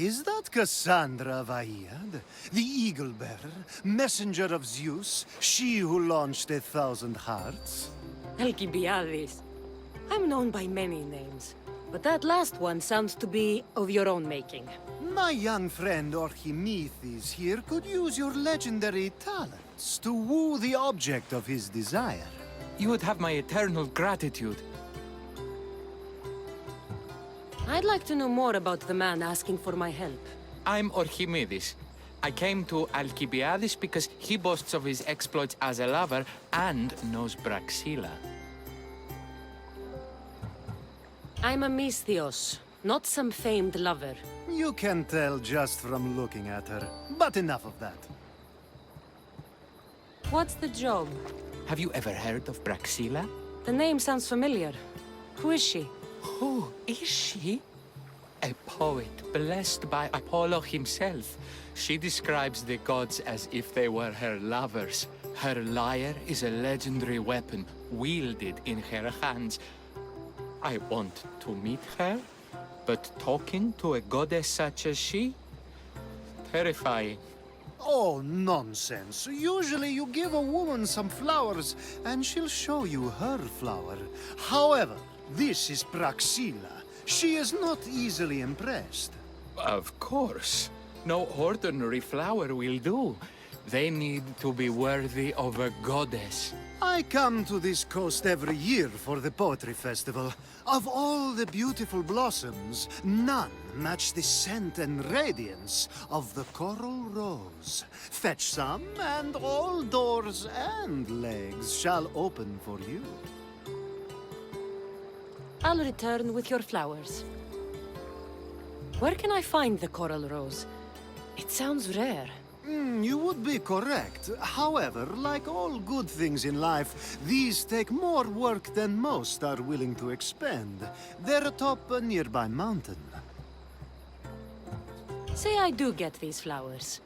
Is that Cassandra Vaiad, the Eagle-Bearer, messenger of Zeus, she who launched 1,000 hearts? Alcibiades. I'm known by many names, but that last one sounds to be of your own making. My young friend Archimedes here could use your legendary talents to woo the object of his desire. You would have my eternal gratitude. I'd like to know more about the man asking for my help. I'm Archimedes. I came to Alcibiades because he boasts of his exploits as a lover and knows Braxilla. I'm a Misthios, not some famed lover. You can tell just from looking at her, but enough of that. What's the job? Have you ever heard of Braxilla? The name sounds familiar. Who is she? Who is she? A poet blessed by Apollo himself. She describes the gods as if they were her lovers. Her lyre is a legendary weapon wielded in her hands. I want to meet her, but talking to a goddess such as she? Terrifying. Oh, nonsense. Usually you give a woman some flowers, and she'll show you her flower. However, this is Praxilla. She is not easily impressed. Of course. No ordinary flower will do. They need to be worthy of a goddess. I come to this coast every year for the Poetry Festival. Of all the beautiful blossoms, none match the scent and radiance of the coral rose. Fetch some, and all doors and legs shall open for you. I'll return with your flowers. Where can I find the coral rose? It sounds rare. You would be correct. However, like all good things in life, these take more work than most are willing to expend. They're atop a nearby mountain. Say I do get these flowers.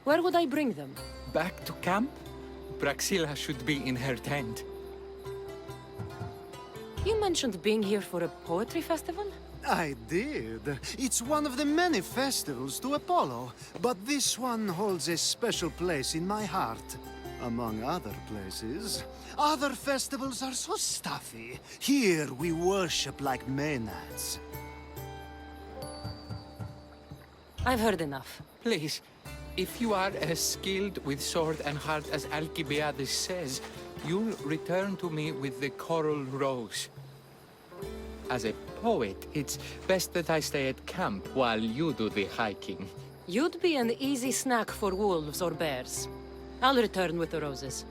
Where would I bring them? Back to camp? Braxilla should be in her tent. You mentioned being here for a poetry festival? I did. It's one of the many festivals to Apollo, but this one holds a special place in my heart, among other places. Other festivals are so stuffy. Here we worship like maenads. I've heard enough. Please, if you are as skilled with sword and heart as Alcibiades says, you'll return to me with the coral rose. As a poet, it's best that I stay at camp while you do the hiking. You'd be an easy snack for wolves or bears. I'll return with the roses.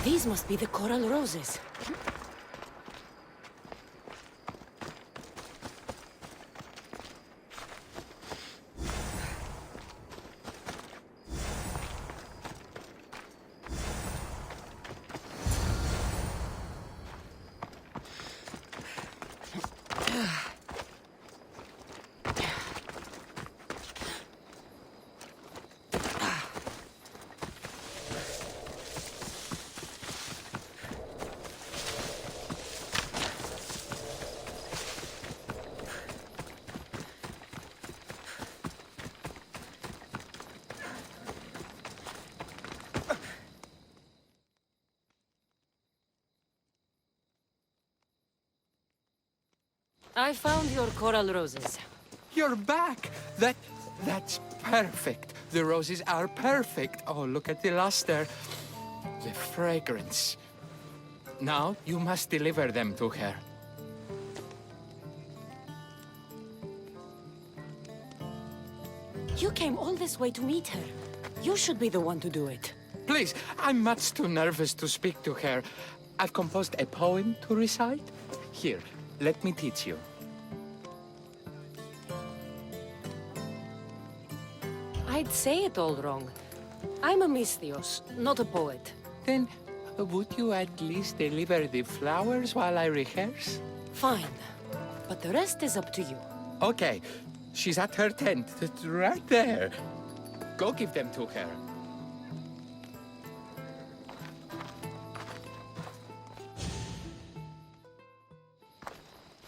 These must be the coral roses. I found your coral roses. You're back! That's perfect. The roses are perfect. Oh, look at the luster. The fragrance. Now, you must deliver them to her. You came all this way to meet her. You should be the one to do it. Please, I'm much too nervous to speak to her. I've composed a poem to recite. Here, let me teach you. I'd say it all wrong. I'm a Misthios, not a poet. Then, would you at least deliver the flowers while I rehearse? Fine. But the rest is up to you. Okay, she's at her tent, right there. Go give them to her.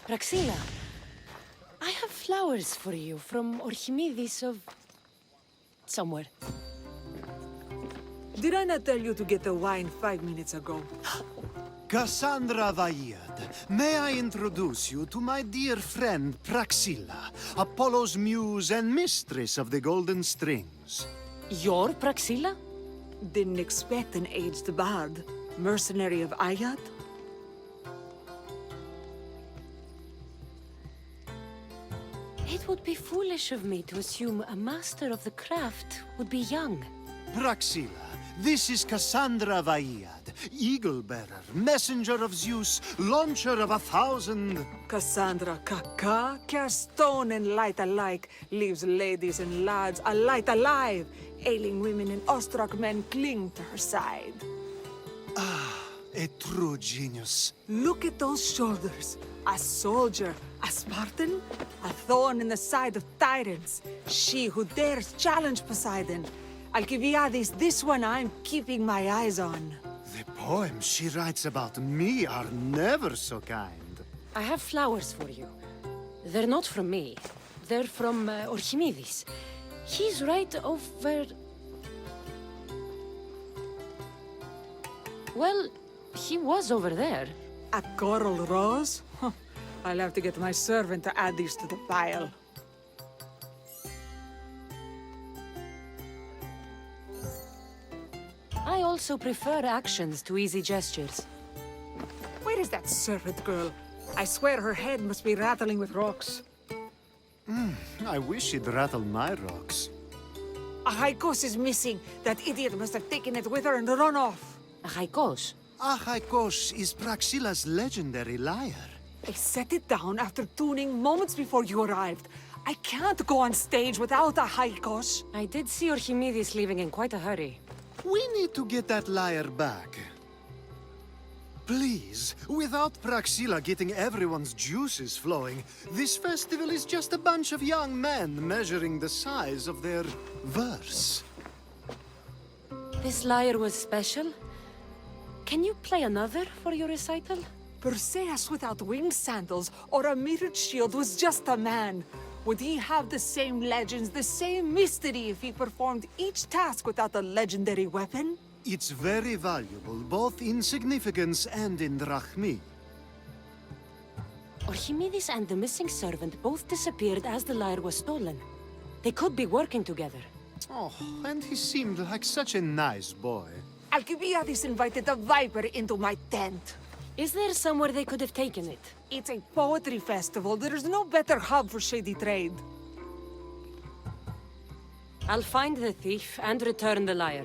Praxila, I have flowers for you from Orchimidis of... somewhere. Did I not tell you to get the wine 5 minutes ago? Cassandra Vaiad, may I introduce you to my dear friend Praxila, Apollo's muse and mistress of the Golden Strings. You're Praxila? Didn't expect an aged bard. Mercenary of Ayat? It would be foolish of me to assume a master of the craft would be young. Praxila, this is Cassandra Vaiad, Eagle-bearer, messenger of Zeus, launcher of 1,000... Cassandra Kaka, Kerstone and light alike, leaves ladies and lads alight alive. Ailing women and awestruck men cling to her side. A true genius. Look at those shoulders. A soldier, a Spartan, a thorn in the side of tyrants. She who dares challenge Poseidon. Alcibiades, this one I'm keeping my eyes on. The poems she writes about me are never so kind. I have flowers for you. They're not from me. They're from Orchimidis. He's right over... Well, he was over there. A coral rose? Huh. I'll have to get my servant to add these to the pile. I also prefer actions to easy gestures. Where is that servant girl? I swear her head must be rattling with rocks. I wish she'd rattle my rocks. A Haikos is missing. That idiot must have taken it with her and run off. A Haikos. Achaikos is Praxila's legendary lyre. I set it down after tuning moments before you arrived. I can't go on stage without a Haikos. I did see Orchimidis leaving in quite a hurry. We need to get that lyre back. Please, without Praxila getting everyone's juices flowing, this festival is just a bunch of young men measuring the size of their verse. This lyre was special. Can you play another for your recital? Perseus without winged sandals or a mirrored shield was just a man. Would he have the same legends, the same mystery if he performed each task without a legendary weapon? It's very valuable, both in significance and in drachmi. Orchimidis and the missing servant both disappeared as the lyre was stolen. They could be working together. Oh, and he seemed like such a nice boy. Alcibiades invited a viper into my tent. Is there somewhere they could have taken it? It's a poetry festival. There's no better hub for shady trade. I'll find the thief and return the lyre.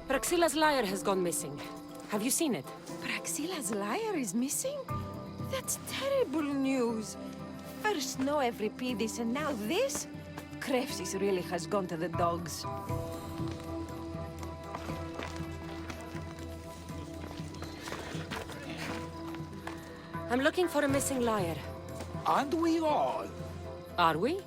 Praxila's lyre has gone missing. Have you seen it? Praxila's lyre is missing? That's terrible news. First no Evripidis and now this? Krepsis really has gone to the dogs. I'm looking for a missing lyre. Aren't we all? Are we?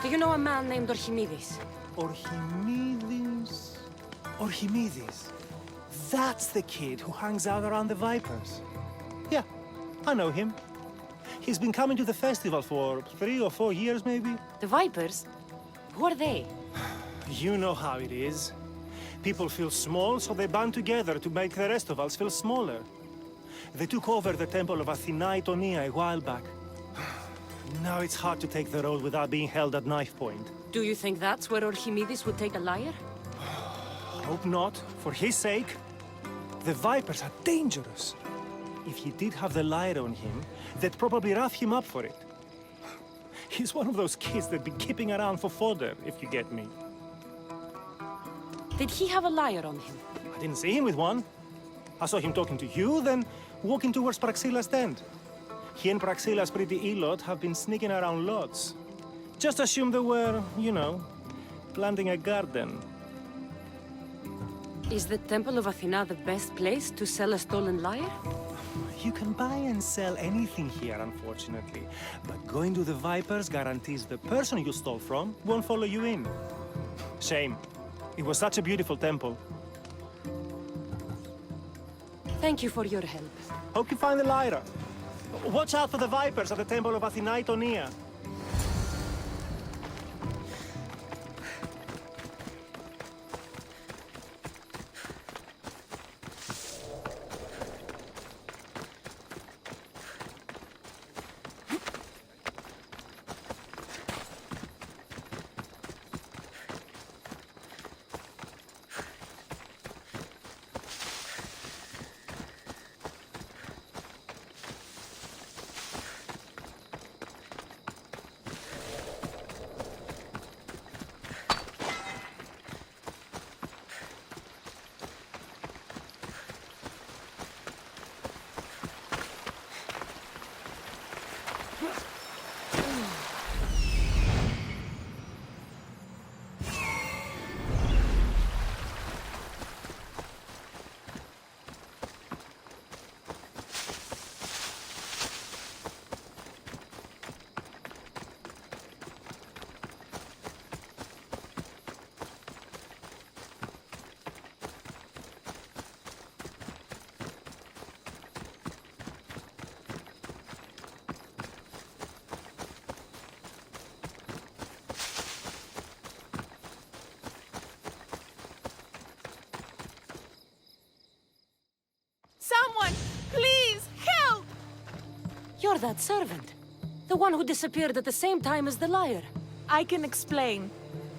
Do you know a man named Orchimidis? Archimedes. Archimedes. That's the kid who hangs out around the Vipers. Yeah, I know him. He's been coming to the festival for 3 or 4 years, maybe. The Vipers? Who are they? You know how it is. People feel small, so they band together to make the rest of us feel smaller. They took over the temple of Athena Itonia a while back. Now it's hard to take the road without being held at knife point. Do you think that's where Archimedes would take a liar? Hope not. For his sake. The Vipers are dangerous. If he did have the lyre on him, they'd probably rough him up for it. He's one of those kids that'd be keeping around for fodder, if you get me. Did he have a lyre on him? I didn't see him with one. I saw him talking to you, then walking towards Praxilla's tent. He and Praxilla's pretty Elot have been sneaking around lots. Just assume they were, you know, planting a garden. Is the Temple of Athena the best place to sell a stolen lyre? You can buy and sell anything here, unfortunately. But going to the Vipers guarantees the person you stole from won't follow you in. Shame. It was such a beautiful temple. Thank you for your help. Hope you find the lyre. Watch out for the Vipers at the temple of Athena Itonia. Someone, please, help! You're that servant. The one who disappeared at the same time as the lyre. I can explain.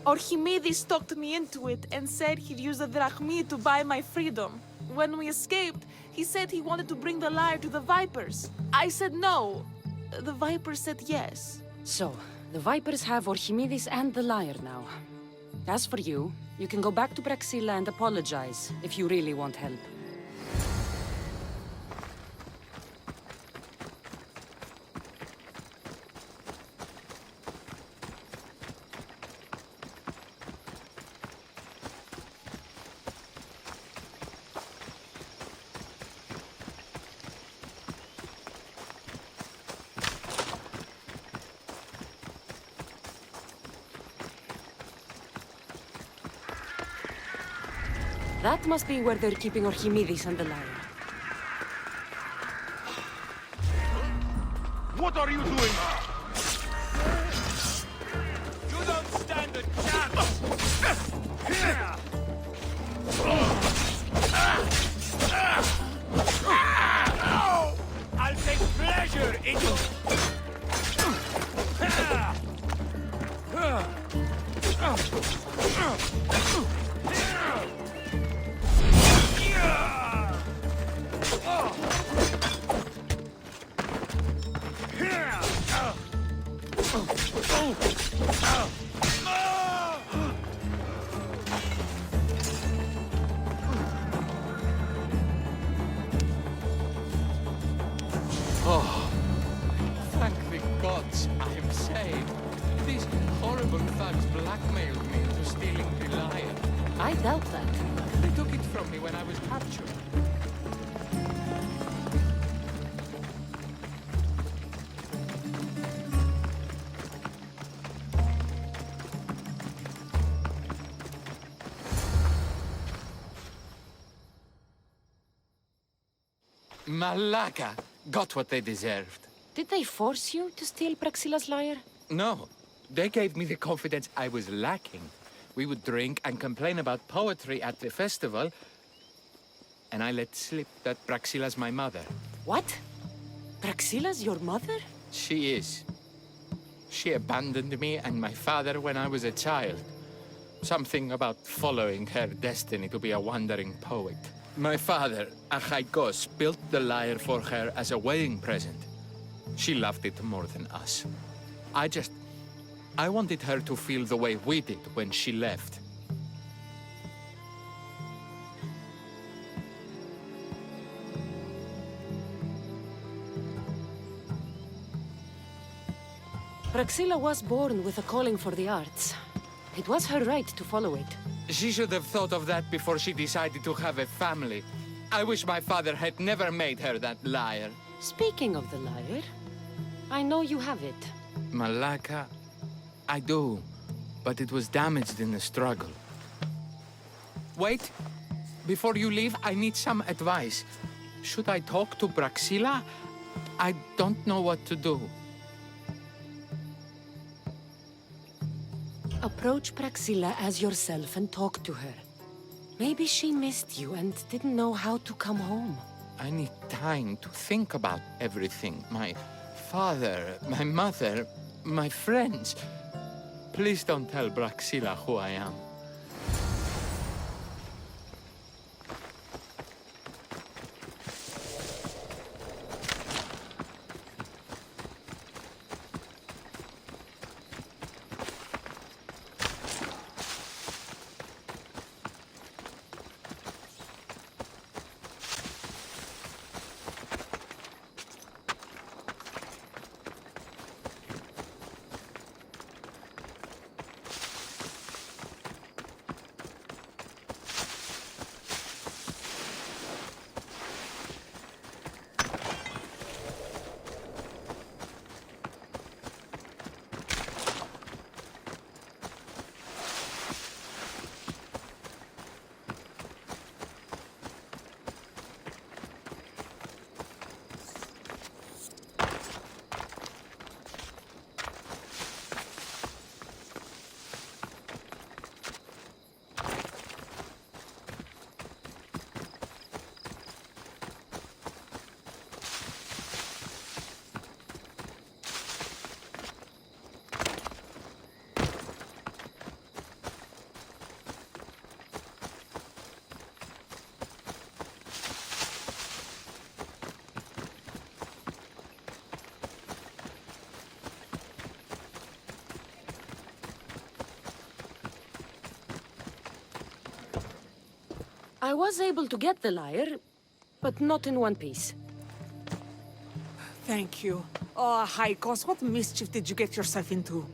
Archimedes talked me into it and said he'd use a drachmi to buy my freedom. When we escaped, he said he wanted to bring the lyre to the Vipers. I said no. The Vipers said yes. So, the Vipers have Archimedes and the lyre now. As for you, you can go back to Praxilla and apologize if you really want help. That must be where they're keeping Archimedes and the lyre. What are you doing? You don't stand a chance! I'll take pleasure in you! Thank the gods I am saved. These horrible thugs blackmailed me into stealing the lyre. I doubt that. They took it from me when I was captured. Malaka got what they deserved. Did they force you to steal Praxila's lyre? No, they gave me the confidence I was lacking. We would drink and complain about poetry at the festival, and I let slip that Praxila's my mother. What? Praxila's your mother? She is. She abandoned me and my father when I was a child. Something about following her destiny to be a wandering poet. My father, Achaikos, built the lyre for her as a wedding present. She loved it more than us. I wanted her to feel the way we did when she left. Praxila was born with a calling for the arts. It was her right to follow it. She should have thought of that before she decided to have a family. I wish my father had never made her that lyre. Speaking of the lyre, I know you have it. Malaka, I do, but it was damaged in the struggle. Wait, before you leave, I need some advice. Should I talk to Praxila? I don't know what to do. Approach Praxila as yourself and talk to her. Maybe she missed you and didn't know how to come home. I need time to think about everything. My father, my mother, my friends. Please don't tell Praxila who I am. I was able to get the lyre, but not in one piece. Thank you. Oh, Haikos, what mischief did you get yourself into?